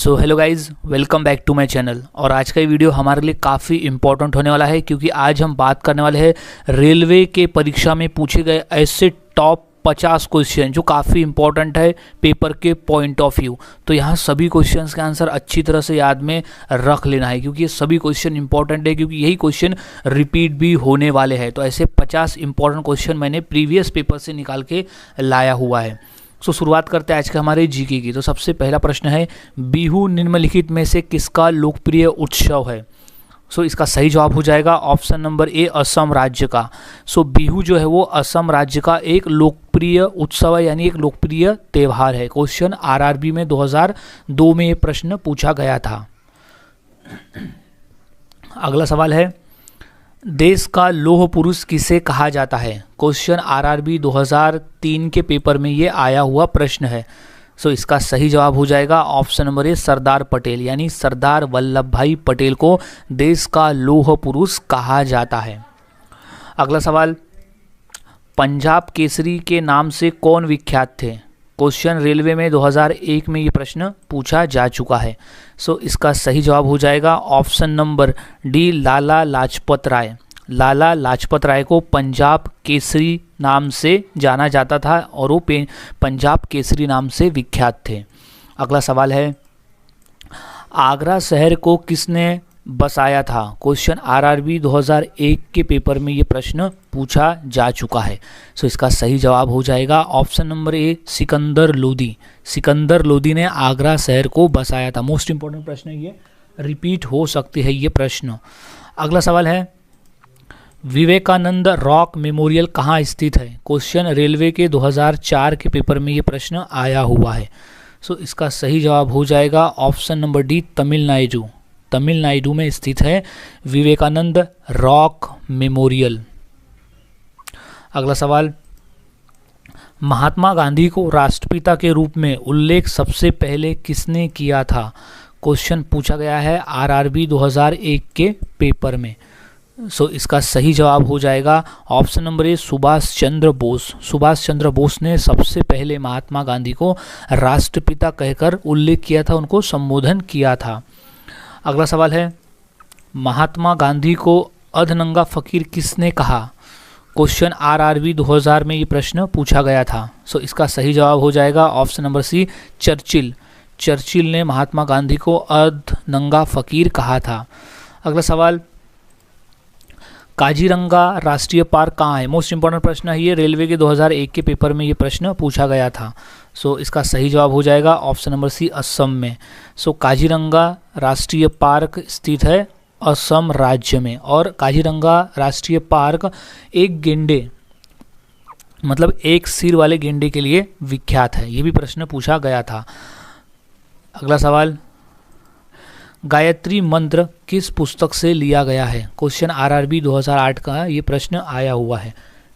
So hello guys, welcome back to my channel. और आज का ये वीडियो हमारे लिए काफ़ी इंपॉर्टेंट होने वाला है क्योंकि आज हम बात करने वाले हैं रेलवे के परीक्षा में पूछे गए ऐसे टॉप 50 क्वेश्चन जो काफ़ी इंपॉर्टेंट है पेपर के पॉइंट ऑफ व्यू। तो यहाँ सभी क्वेश्चंस का आंसर अच्छी तरह से याद में रख लेना है क्योंकि ये सभी क्वेश्चन इंपॉर्टेंट है, क्योंकि यही क्वेश्चन रिपीट भी होने वाले हैं। तो ऐसे 50 इंपॉर्टेंट क्वेश्चन मैंने प्रीवियस पेपर से निकाल के लाया हुआ है। शुरुआत करते हैं आज के हमारे जीके की। तो सबसे पहला प्रश्न है, बिहू निम्नलिखित में से किसका लोकप्रिय उत्सव है? इसका सही जवाब हो जाएगा ऑप्शन नंबर ए, असम राज्य का। बिहू जो है वो असम राज्य का एक लोकप्रिय उत्सव है, यानी एक लोकप्रिय त्यौहार है। क्वेश्चन आरआरबी में 2002 में ये प्रश्न पूछा गया था। अगला सवाल है, देश का लौह पुरुष किसे कहा जाता है? क्वेश्चन आरआरबी 2003 के पेपर में ये आया हुआ प्रश्न है। इसका सही जवाब हो जाएगा ऑप्शन नंबर ए, सरदार पटेल, यानी सरदार वल्लभ भाई पटेल को देश का लौह पुरुष कहा जाता है। अगला सवाल, पंजाब केसरी के नाम से कौन विख्यात थे? क्वेश्चन रेलवे में 2001 में ये प्रश्न पूछा जा चुका है। इसका सही जवाब हो जाएगा option number D, Lala Lajpat Rai. Lala Lajpat Rai को पंजाब केसरी नाम से जाना जाता था और वो पंजाब केसरी नाम से विख्यात थे। अगला सवाल है, आगरा शहर को किसने बसाया था? क्वेश्चन आरआरबी 2001 के पेपर में ये प्रश्न पूछा जा चुका है। इसका सही जवाब हो जाएगा ऑप्शन नंबर ए, सिकंदर लोदी। सिकंदर लोदी ने आगरा शहर को बसाया था। मोस्ट इंपॉर्टेंट प्रश्न है ये, रिपीट हो सकती है ये प्रश्न। अगला सवाल है, विवेकानंद रॉक मेमोरियल कहाँ स्थित है? क्वेश्चन रेलवे के 2004 के पेपर में ये प्रश्न आया हुआ है। इसका सही जवाब हो जाएगा option number D, Tamil Nadu. Tamil Nadu में स्थित है विवेकानंद रॉक मेमोरियल। अगला सवाल, महात्मा गांधी को राष्ट्रपिता के रूप में उल्लेख सबसे पहले किसने किया था? क्वेश्चन पूछा गया है आरआरबी 2001 के पेपर में। इसका सही जवाब हो जाएगा ऑप्शन नंबर ए, सुभाष चंद्र बोस। सुभाष चंद्र बोस ने सबसे पहले महात्मा गांधी को राष्ट्रपिता कहकर उल्लेख किया था, उनको संबोधन किया था। अगला सवाल है, महात्मा गांधी को अधनंगा फकीर किसने कहा? क्वेश्चन आरआरबी 2000 में ये प्रश्न पूछा गया था। इसका सही जवाब हो जाएगा option number C, Churchill. Churchill ने महात्मा गांधी को अधनंगा फकीर कहा था। अगला सवाल, काजीरंगा राष्ट्रीय पार्क कहाँ है? मोस्ट इंपॉर्टेंट प्रश्न है ये, रेलवे के 2001 के पेपर में ये प्रश्न पूछा गया था। इसका सही जवाब हो जाएगा ऑप्शन नंबर सी, असम में। काजीरंगा राष्ट्रीय पार्क स्थित है असम राज्य में। और काजीरंगा राष्ट्रीय पार्क एक गेंडे, मतलब एक सिर वाले गेंडे के लिए विख्यात है। ये भी प्रश्न पूछा गया था। अगला सवाल, गायत्री मंत्र किस पुस्तक से लिया गया है? क्वेश्चन आरआरबी 2008 का ये प्रश्न आया हुआ है।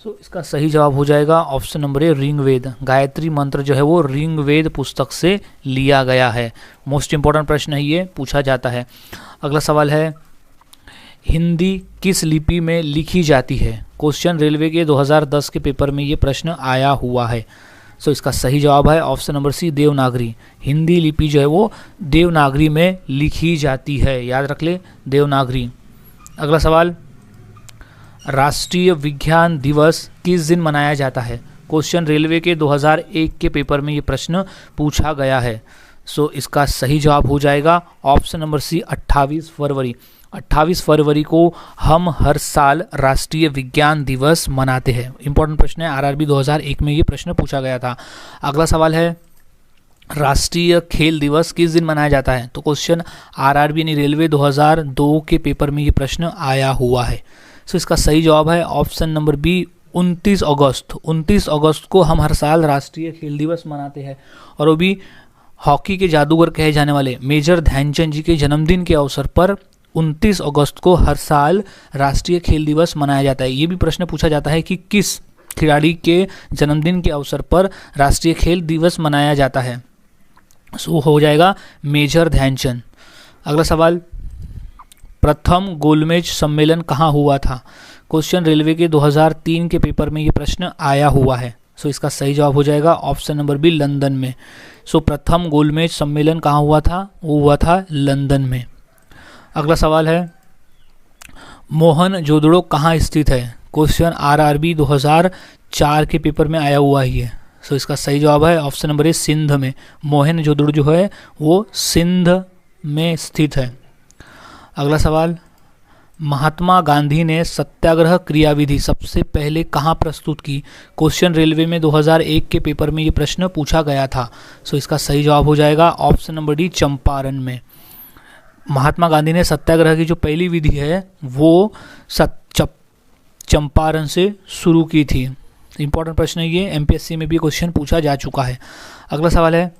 इसका सही जवाब हो जाएगा option number A, Rigveda. Gayatri mantra जो है वो ऋग्वेद पुस्तक से लिया गया है। मोस्ट इंपॉर्टेंट प्रश्न है ये, पूछा जाता है। अगला सवाल है, हिंदी किस लिपि में लिखी जाती है? क्वेश्चन रेलवे के 2010 के पेपर में ये प्रश्न आया हुआ है। इसका सही जवाब है option number C, Devanagari. Hindi लिपि जो है वो देवनागरी में लिखी जाती है, याद रख ले, देवनागरी। अगला सवाल, राष्ट्रीय विज्ञान दिवस किस दिन मनाया जाता है? क्वेश्चन रेलवे के 2001 के पेपर में ये प्रश्न पूछा गया है। इसका सही जवाब हो जाएगा ऑप्शन नंबर सी, 28 फरवरी। 28 फरवरी को हम हर साल राष्ट्रीय विज्ञान दिवस मनाते हैं। इंपॉर्टेंट प्रश्न है, आरआरबी 2001 में ये प्रश्न पूछा गया था। अगला सवाल है, राष्ट्रीय खेल दिवस किस दिन मनाया जाता है? तो क्वेश्चन आरआरबी यानी रेलवे 2002 के पेपर में ये प्रश्न आया हुआ है। इसका सही जवाब है ऑप्शन नंबर बी, 29 अगस्त। 29 अगस्त को हम हर साल राष्ट्रीय खेल दिवस मनाते हैं। और वो भी हॉकी के जादूगर कहे जाने वाले मेजर ध्यानचंद जी के जन्मदिन के अवसर पर 29 अगस्त को हर साल राष्ट्रीय खेल दिवस मनाया जाता है। ये भी प्रश्न पूछा जाता है कि किस खिलाड़ी के जन्मदिन के अवसर पर राष्ट्रीय खेल दिवस मनाया जाता है। हो जाएगा मेजर ध्यानचंद। अगला सवाल, प्रथम गोलमेज सम्मेलन कहाँ हुआ था? क्वेश्चन रेलवे के 2003 के पेपर में ये प्रश्न आया हुआ है। इसका सही जवाब हो जाएगा ऑप्शन नंबर बी, लंदन में। सो प्रथम गोलमेज सम्मेलन कहाँ हुआ था? वो हुआ था लंदन में। अगला सवाल है, मोहनजोदड़ो कहाँ स्थित है? क्वेश्चन आरआरबी 2004 के पेपर में आया हुआ ही है। सो इसका सही जवाब है ऑप्शन नंबर ए, सिंध में। मोहनजोदड़ो जो है वो सिंध में स्थित है। अगला सवाल, महात्मा गांधी ने सत्याग्रह क्रियाविधि सबसे पहले कहाँ प्रस्तुत की? क्वेश्चन रेलवे में 2001 के पेपर में ये प्रश्न पूछा गया था। सो इसका सही जवाब हो जाएगा ऑप्शन नंबर डी, चंपारण में। महात्मा गांधी ने सत्याग्रह की जो पहली विधि है वो चंपारण से शुरू की थी। इंपॉर्टेंट प्रश्न है ये, एमपीएससी में भी क्वेश्चन पूछा जा चुका है। अगला सवाल है,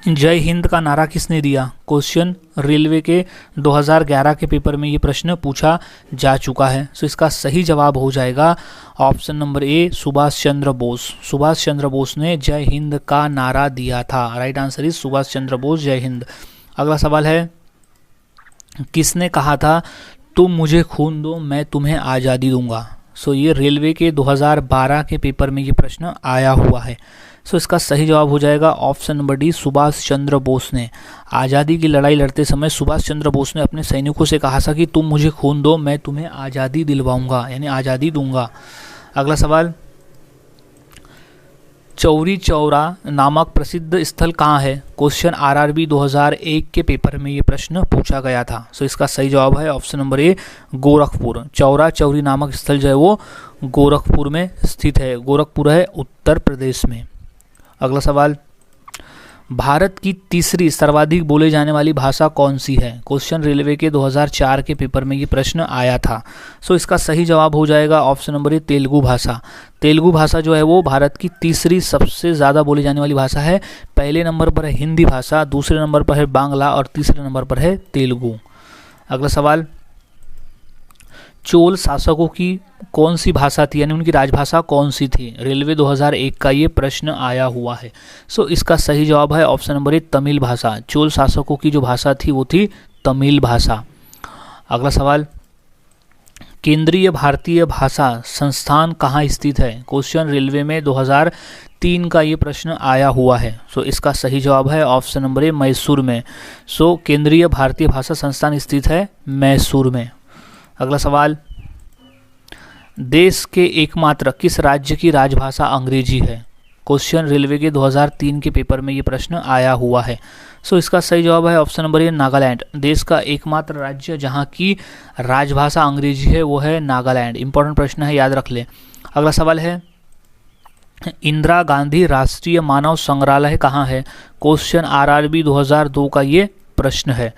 जय हिंद का नारा किसने दिया? क्वेश्चन रेलवे के 2011 के पेपर में ये प्रश्न पूछा जा चुका है। सो इसका सही जवाब हो जाएगा ऑप्शन नंबर ए, सुभाष चंद्र बोस। सुभाष चंद्र बोस ने जय हिंद का नारा दिया था। Right answer is Subhash Chandra Bose, जय हिंद। अगला सवाल है, किसने कहा था तुम मुझे खून दो मैं तुम्हें आज़ादी दूंगा? सो ये रेलवे के 2012 के पेपर में ये प्रश्न आया हुआ है। सो इसका सही जवाब हो जाएगा option number D, Subhash Chandra Bose ने। आज़ादी की लड़ाई लड़ते समय सुभाष चंद्र बोस ने अपने सैनिकों से कहा था कि तुम मुझे खून दो मैं तुम्हें आज़ादी दिलवाऊंगा, यानी आज़ादी दूंगा। अगला सवाल, चौरी चौरा नामक प्रसिद्ध स्थल कहाँ है? क्वेश्चन आरआरबी 2001 के पेपर में ये प्रश्न पूछा गया था। सो इसका सही जवाब है ऑप्शन नंबर ए, गोरखपुर। चौरा चौरी नामक स्थल जो है वो गोरखपुर में स्थित है। गोरखपुर है उत्तर प्रदेश में। अगला सवाल, भारत की तीसरी सर्वाधिक बोले जाने वाली भाषा कौन सी है? क्वेश्चन रेलवे के 2004 के पेपर में ये प्रश्न आया था। सो इसका सही जवाब हो जाएगा ऑप्शन नंबर ए, तेलुगु भाषा। तेलुगु भाषा जो है वो भारत की तीसरी सबसे ज़्यादा बोली जाने वाली भाषा है। पहले नंबर पर है हिंदी भाषा, दूसरे नंबर पर है बांग्ला और तीसरे नंबर पर है तेलुगु। अगला सवाल, चोल शासकों की कौन सी भाषा थी, यानी उनकी राजभाषा कौन सी थी? रेलवे 2001 का ये प्रश्न आया हुआ है। सो इसका सही जवाब है ऑप्शन नंबर ए, तमिल भाषा। चोल शासकों की जो भाषा थी वो थी तमिल भाषा। अगला सवाल, केंद्रीय भारतीय भाषा संस्थान कहाँ स्थित है? क्वेश्चन रेलवे में 2003 का ये प्रश्न आया हुआ है। सो इसका सही जवाब है ऑप्शन नंबर ए, मैसूर में। सो केंद्रीय भारतीय भाषा संस्थान स्थित है मैसूर में। अगला सवाल, देश के एकमात्र किस राज्य की राजभाषा अंग्रेजी है? क्वेश्चन रेलवे के 2003 के पेपर में ये प्रश्न आया हुआ है। सो इसका सही जवाब है ऑप्शन नंबर ए, नागालैंड। देश का एकमात्र राज्य जहां की राजभाषा अंग्रेजी है वो है नागालैंड। इंपॉर्टेंट प्रश्न है, याद रख ले। अगला सवाल है, इंदिरा गांधी राष्ट्रीय मानव संग्रहालय कहाँ है? क्वेश्चन आरआरबी 2002 का ये प्रश्न है।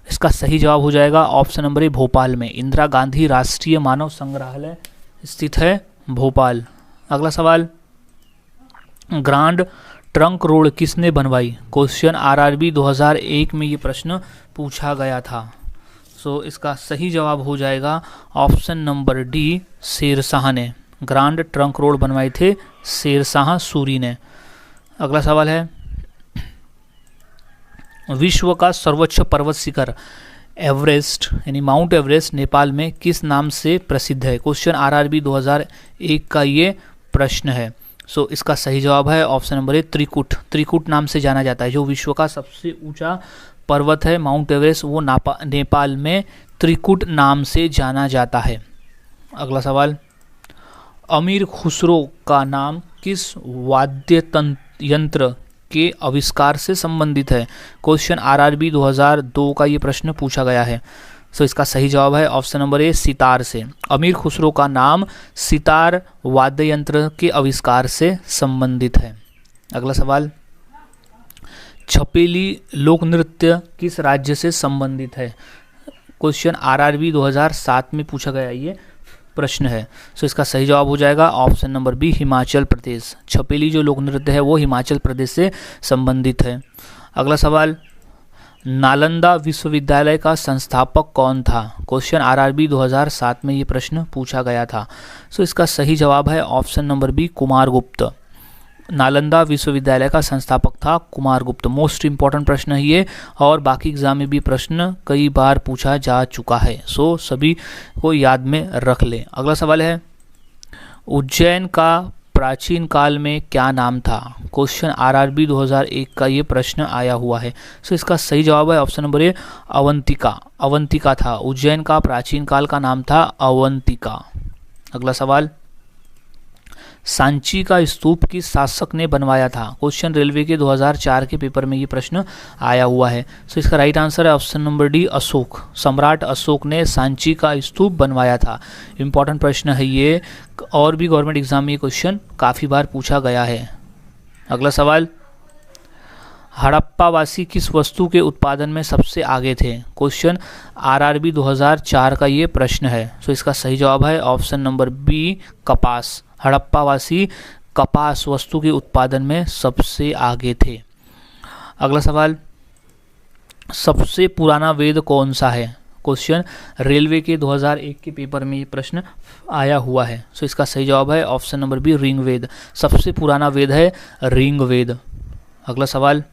इसका सही जवाब हो जाएगा ऑप्शन नंबर ए, भोपाल में। इंदिरा गांधी राष्ट्रीय मानव संग्रहालय स्थित है भोपाल। अगला सवाल, ग्रांड ट्रंक रोड किसने बनवाई? क्वेश्चन आरआरबी 2001 में ये प्रश्न पूछा गया था। सो इसका सही जवाब हो जाएगा ऑप्शन नंबर डी, शेरशाह ने। ग्रांड ट्रंक रोड बनवाए थे शेरशाह सूरी ने। अगला सवाल है, विश्व का सर्वोच्च पर्वत शिखर एवरेस्ट यानी माउंट एवरेस्ट नेपाल में किस नाम से प्रसिद्ध है? क्वेश्चन आरआरबी 2001 का ये प्रश्न है। सो इसका सही जवाब है ऑप्शन नंबर ए, त्रिकुट। त्रिकुट नाम से जाना जाता है। जो विश्व का सबसे ऊंचा पर्वत है माउंट एवरेस्ट वो नेपाल में त्रिकुट नाम से जाना जाता है। अगला सवाल, अमीर खुसरो का नाम किस वाद्य यंत्र के आविष्कार से संबंधित है? क्वेश्चन आरआरबी 2002 का ये प्रश्न पूछा गया है। सो इसका सही जवाब है ऑप्शन नंबर ए, सितार से। अमीर खुसरो का नाम सितार वाद्य यंत्र के आविष्कार से संबंधित है। अगला सवाल, छपेली लोक नृत्य किस राज्य से संबंधित है? क्वेश्चन आरआरबी 2007 में पूछा गया ये प्रश्न है। सो इसका सही जवाब हो जाएगा option number B, Himachal Pradesh. Chhapeli जो लोक नृत्य है वो हिमाचल प्रदेश से संबंधित है। अगला सवाल, नालंदा विश्वविद्यालय का संस्थापक कौन था? क्वेश्चन आरआरबी 2007 में ये प्रश्न पूछा गया था। सो इसका सही जवाब है option number B, Kumaragupta. Nalanda विश्वविद्यालय का संस्थापक था कुमारगुप्त। मोस्ट इंपॉर्टेंट प्रश्न है ये, और बाकी एग्जाम में भी प्रश्न कई बार पूछा जा चुका है। सो सभी को याद में रख लें। अगला सवाल है, उज्जैन का प्राचीन काल में क्या नाम था? क्वेश्चन आरआरबी 2001 का ये प्रश्न आया हुआ है। सो इसका सही जवाब है ऑप्शन नंबर ए, अवंतिका। अवंतिका था, उज्जैन का प्राचीन काल का नाम था अवंतिका। अगला सवाल, सांची का स्तूप किस शासक ने बनवाया था? क्वेश्चन रेलवे के 2004 के पेपर में ये प्रश्न आया हुआ है। सो इसका राइट आंसर है ऑप्शन नंबर डी, अशोक। सम्राट अशोक ने सांची का स्तूप बनवाया था। इंपॉर्टेंट प्रश्न है ये, और भी गवर्नमेंट एग्जाम में ये क्वेश्चन काफ़ी बार पूछा गया है। अगला सवाल, हड़प्पावासी किस वस्तु के उत्पादन में सबसे आगे थे? क्वेश्चन आरआरबी 2004 का ये प्रश्न है। सो इसका सही जवाब है ऑप्शन नंबर बी, कपास। हड़प्पावासी कपास वस्तु के उत्पादन में सबसे आगे थे। अगला सवाल, सबसे पुराना वेद कौन सा है? क्वेश्चन रेलवे के 2001 के पेपर में ये प्रश्न आया हुआ है। सो इसका सही जवाब है ऑप्शन नंबर बी, ऋग्वेद। सबसे पुराना वेद है ऋग्वेद। अगला सवाल,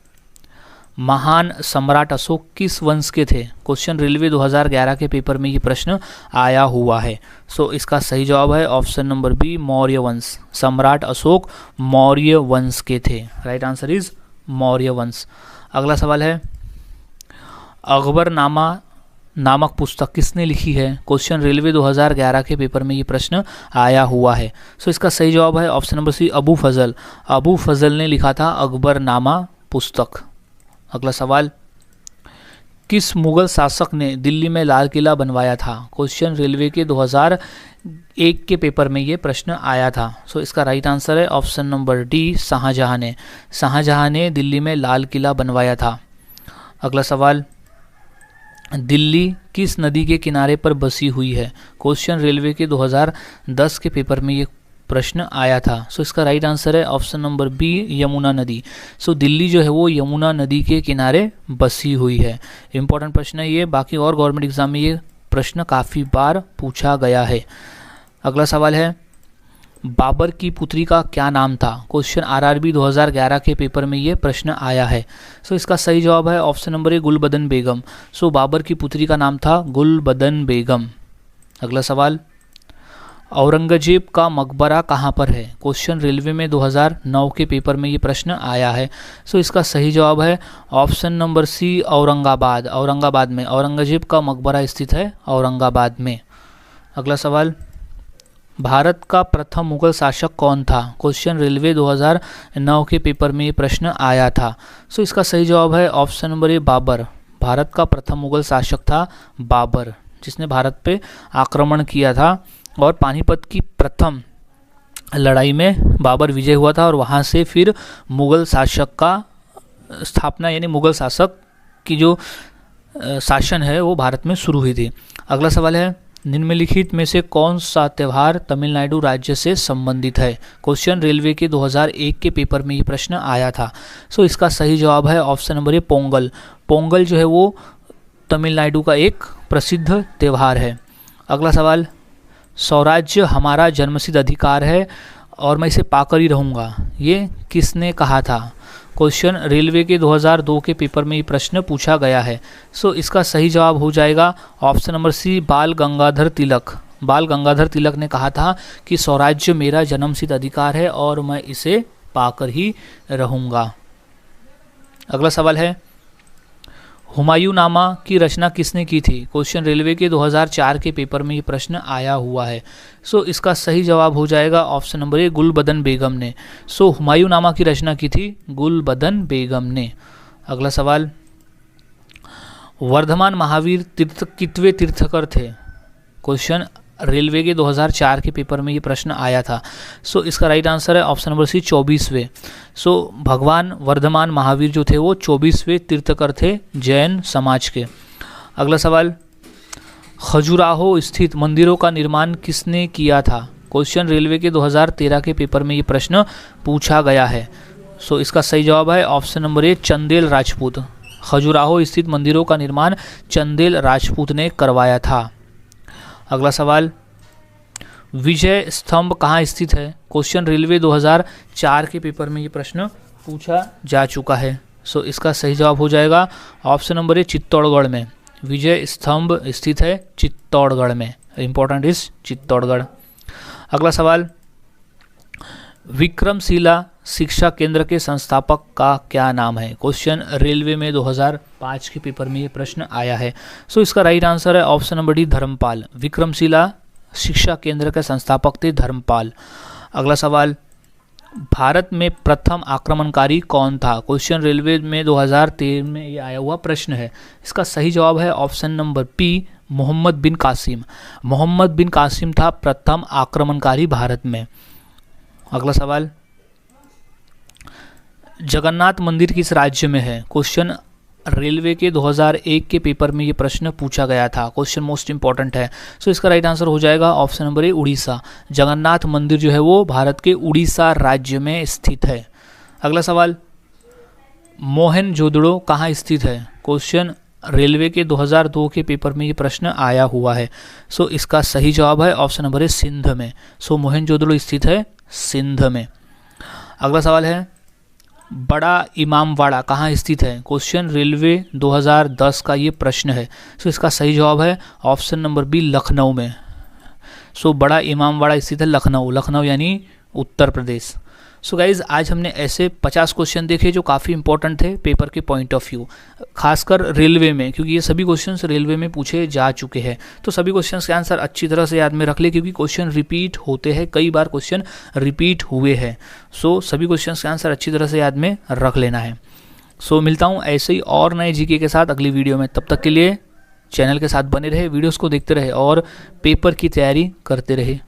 महान सम्राट अशोक किस वंश के थे? क्वेश्चन रेलवे 2011 के पेपर में ये प्रश्न आया हुआ है। सो इसका सही जवाब है ऑप्शन नंबर बी, मौर्य वंश। सम्राट अशोक मौर्य वंश के थे। राइट आंसर इज मौर्य वंश। अगला सवाल है, अकबरनामा नामक पुस्तक किसने लिखी है? क्वेश्चन रेलवे 2011 के पेपर में ये प्रश्न आया हुआ है। सो इसका सही जवाब है ऑप्शन नंबर सी, अबू फजल। अबू फजल ने लिखा था अकबरनामा पुस्तक। अगला सवाल, किस मुगल शासक ने दिल्ली में लाल किला बनवाया था? क्वेश्चन रेलवे के 2001 के पेपर में ये प्रश्न आया था। सो इसका राइट आंसर है ऑप्शन नंबर डी, शाहजहां ने। शाहजहां ने दिल्ली में लाल किला बनवाया था। अगला सवाल, दिल्ली किस नदी के किनारे पर बसी हुई है? क्वेश्चन रेलवे के 2010 के पेपर में ये प्रश्न आया था। सो इसका राइट आंसर है ऑप्शन नंबर बी, यमुना नदी। सो दिल्ली जो है वो यमुना नदी के किनारे बसी हुई है। इंपॉर्टेंट प्रश्न है ये, बाकी और गवर्नमेंट एग्जाम में ये प्रश्न काफ़ी बार पूछा गया है। अगला सवाल है, बाबर की पुत्री का क्या नाम था? क्वेश्चन आरआरबी 2011 के पेपर में ये प्रश्न आया है। सो इसका सही जवाब है ऑप्शन नंबर ए, गुलबदन बेगम। सो बाबर की पुत्री का नाम था गुलबदन बेगम। अगला सवाल, औरंगजेब का मकबरा कहाँ पर है? क्वेश्चन रेलवे में 2009 के पेपर में ये प्रश्न आया है। सो इसका सही जवाब है option number C, Aurangabad. Aurangabad में औरंगजेब का मकबरा स्थित है, औरंगाबाद में। अगला सवाल, भारत का प्रथम मुगल शासक कौन था? क्वेश्चन रेलवे 2009 के पेपर में ये प्रश्न आया था। सो इसका सही जवाब है option number A, Babur. Bharat का प्रथम मुगल शासक था बाबर, जिसने भारत पे आक्रमण किया था और पानीपत की प्रथम लड़ाई में बाबर विजय हुआ था और वहाँ से फिर मुगल शासक का स्थापना, यानी मुगल शासक की जो शासन है वो भारत में शुरू हुई थी। अगला सवाल है, निम्नलिखित में से कौन सा त्यौहार तमिलनाडु राज्य से संबंधित है? क्वेश्चन रेलवे के 2001 के पेपर में ये प्रश्न आया था। सो इसका सही जवाब है ऑप्शन नंबर ए, पोंगल। पोंगल जो है वो तमिलनाडु का एक प्रसिद्ध त्यौहार है। अगला सवाल, स्वराज्य हमारा जन्मसिद्ध अधिकार है और मैं इसे पाकर ही रहूँगा, ये किसने कहा था? क्वेश्चन रेलवे के 2002 के पेपर में ये प्रश्न पूछा गया है। सो इसका सही जवाब हो जाएगा ऑप्शन नंबर सी, बाल गंगाधर तिलक। बाल गंगाधर तिलक ने कहा था कि स्वराज्य मेरा जन्मसिद्ध अधिकार है और मैं इसे पाकर ही रहूँगा। अगला सवाल है, हुमायूंनामा की रचना किसने की थी? क्वेश्चन रेलवे के 2004 के पेपर में ये प्रश्न आया हुआ है। सो इसका सही जवाब हो जाएगा ऑप्शन नंबर ए, गुलबदन बेगम ने। सो हुमायूंनामा की रचना की थी गुलबदन बेगम ने। अगला सवाल, वर्धमान महावीर कितवे तीर्थकर थे? क्वेश्चन रेलवे के 2004 के पेपर में ये प्रश्न आया था। सो इसका राइट आंसर है ऑप्शन नंबर सी, 24वें। सो भगवान वर्धमान महावीर जो थे वो 24वें तीर्थकर थे जैन समाज के। अगला सवाल, खजुराहो स्थित मंदिरों का निर्माण किसने किया था? क्वेश्चन रेलवे के 2013 के पेपर में ये प्रश्न पूछा गया है। सो इसका सही जवाब है ऑप्शन नंबर ए, चंदेल राजपूत। खजुराहो स्थित मंदिरों का निर्माण चंदेल राजपूत ने करवाया था। अगला सवाल, विजय स्तंभ कहाँ स्थित है? क्वेश्चन रेलवे 2004 के पेपर में ये प्रश्न पूछा जा चुका है। सो इसका सही जवाब हो जाएगा ऑप्शन नंबर ए, चित्तौड़गढ़ में। विजय स्तंभ स्थित है चित्तौड़गढ़ में। Important is Chittorgarh. अगला सवाल, विक्रमशिला शिक्षा केंद्र के संस्थापक का क्या नाम है? क्वेश्चन रेलवे में 2005 के पेपर में ये प्रश्न आया है। सो इसका राइट आंसर है option number D, Dharmapal. Vikramshila शिक्षा केंद्र के संस्थापक थे धर्मपाल। अगला सवाल, भारत में प्रथम आक्रमणकारी कौन था? क्वेश्चन रेलवे में 2013 में ये आया हुआ प्रश्न है। इसका सही जवाब है ऑप्शन नंबर पी, मोहम्मद बिन कासिम। मोहम्मद बिन कासिम था प्रथम आक्रमणकारी भारत में। अगला सवाल, जगन्नाथ मंदिर किस राज्य में है? क्वेश्चन रेलवे के 2001 के पेपर में ये प्रश्न पूछा गया था। क्वेश्चन मोस्ट इंपॉर्टेंट है। सो इसका राइट आंसर हो जाएगा ऑप्शन नंबर ए, उड़ीसा। जगन्नाथ मंदिर जो है वो भारत के उड़ीसा राज्य में स्थित है। अगला सवाल, मोहनजोदड़ो कहाँ स्थित है? क्वेश्चन रेलवे के 2002 के पेपर में ये प्रश्न आया हुआ है। सो इसका सही जवाब है ऑप्शन नंबर ए, सिंध में। सो मोहनजोदड़ो स्थित है सिंध में। अगला सवाल है, बड़ा इमामबाड़ा कहाँ स्थित है? क्वेश्चन रेलवे 2010 का ये प्रश्न है। सो इसका सही जवाब है ऑप्शन नंबर बी, लखनऊ में। सो बड़ा इमामबाड़ा स्थित है लखनऊ। लखनऊ यानी उत्तर प्रदेश। सो गाइज, आज हमने ऐसे 50 क्वेश्चन देखे जो काफ़ी इंपॉर्टेंट थे पेपर के पॉइंट ऑफ व्यू, खासकर रेलवे में, क्योंकि ये सभी क्वेश्चंस रेलवे में पूछे जा चुके हैं। तो सभी क्वेश्चंस के आंसर अच्छी तरह से याद में रख ले, क्योंकि क्वेश्चन रिपीट होते हैं, कई बार क्वेश्चन रिपीट हुए हैं। सो सभी क्वेश्चंस के आंसर अच्छी तरह से याद में रख लेना है। सो मिलता हूँ ऐसे ही और नए जीके के साथ अगली वीडियो में। तब तक के लिए चैनल के साथ बने रहे, वीडियोज़ को देखते रहे और पेपर की तैयारी करते रहे।